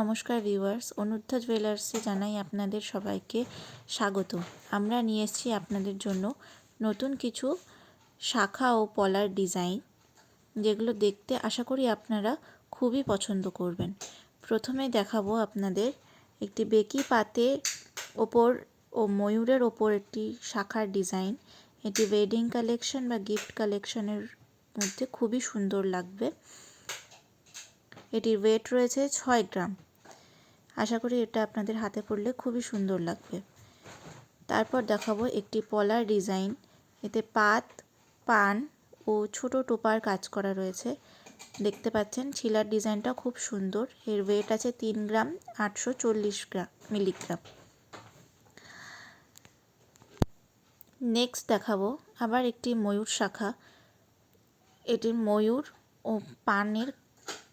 নমস্কার ভিউয়ার্স, অনুদ্ধা জুয়েলার্সে জানাই আপনাদের সবাইকে স্বাগত। আমরা নিয়ে এসেছি আপনাদের জন্য নতুন কিছু শাখা ও পলার ডিজাইন, যেগুলো দেখতে আশা করি আপনারা খুবই পছন্দ করবেন। প্রথমে দেখাবো আপনাদের একটি বেকি পাতের ওপর ও ময়ূরের ওপর একটি শাখার ডিজাইন। এটি ওয়েডিং কালেকশন বা গিফট কালেকশনের মধ্যে খুবই সুন্দর লাগবে। এটির ওয়েট রয়েছে 6 গ্রাম। আশা করি এটা আপনাদের হাতে পড়লে খুবই সুন্দর লাগবে। তারপর দেখাবো একটি পলার ডিজাইন। এতে পাত, পান ও ছোট টোপার কাজ করা রয়েছে। দেখতে পাচ্ছেন ছিলার ডিজাইনটা খুব সুন্দর। এর ওয়েট আছে 3 গ্রাম 840 মিলিগ্রাম। নেক্সট দেখাবো আবার একটি ময়ূর শাখা। এটির ময়ূর ও পানের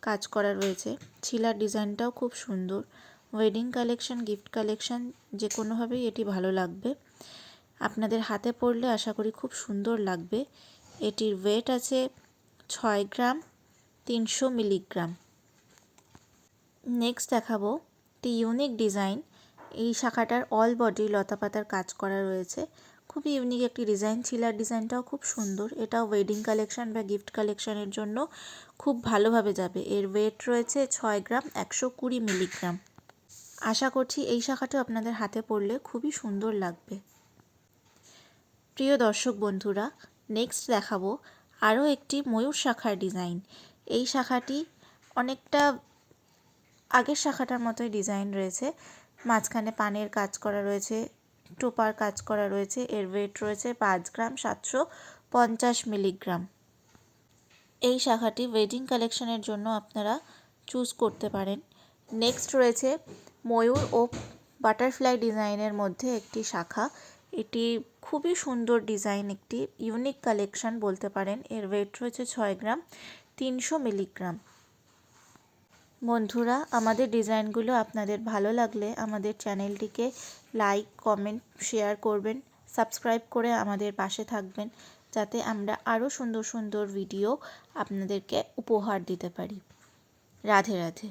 কাজ করা রয়েছে। ছিলার ডিজাইনটাও খুব সুন্দর। ওয়েডিং কালেকশন, গিফট কালেকশন যে কোনোভাবেই এটি ভালো লাগবে। আপনাদের হাতে পড়লে আশা করি খুব সুন্দর লাগবে। এটির ওয়েট আছে 6 গ্রাম 300 মিলিগ্রাম। নেক্সট দেখাবো একটি ইউনিক ডিজাইন। এই শাখাটার অল বডি লতাপাতার কাজ করা রয়েছে। খুবই ইউনিক একটি ডিজাইন। ছিলার ডিজাইনটাও খুব সুন্দর। এটাও ওয়েডিং কালেকশন বা গিফট কালেকশনের জন্য খুব ভালোভাবে যাবে। এর ওয়েট রয়েছে 6 গ্রাম 120 মিলিগ্রাম। আশা করছি এই শাখাটা আপনাদের হাতে পড়লে খুবই সুন্দর লাগবে। প্রিয় দর্শক বন্ধুরা, নেক্সট দেখাবো আরও একটি ময়ূর শাখার ডিজাইন। এই শাখাটি অনেকটা আগের শাখাটার মতোই ডিজাইন রয়েছে। মাঝখানে পানের কাজ করা রয়েছে, টোপার কাজ করা রয়েছে। এর ওয়েট রয়েছে 5 গ্রাম 750 মিলিগ্রাম। এই শাখাটি ওয়েডিং কালেকশনের জন্য আপনারা চুজ করতে পারেন। নেক্সট রয়েছে ময়ূর ও বাটারফ্লাই ডিজাইনের মধ্যে একটি শাখা। এটি খুবই সুন্দর ডিজাইন, একটি ইউনিক কালেকশন বলতে পারেন। এর ওয়েট রয়েছে 6 গ্রাম 300 মিলিগ্রাম। বন্ধুরা, আমাদের ডিজাইনগুলো আপনাদের ভালো লাগলে আমাদের চ্যানেলটিকে লাইক, কমেন্ট, শেয়ার করবেন। সাবস্ক্রাইব করে আমাদের পাশে থাকবেন, যাতে আমরা আরও সুন্দর সুন্দর ভিডিও আপনাদেরকে উপহার দিতে পারি। রাধে রাধে।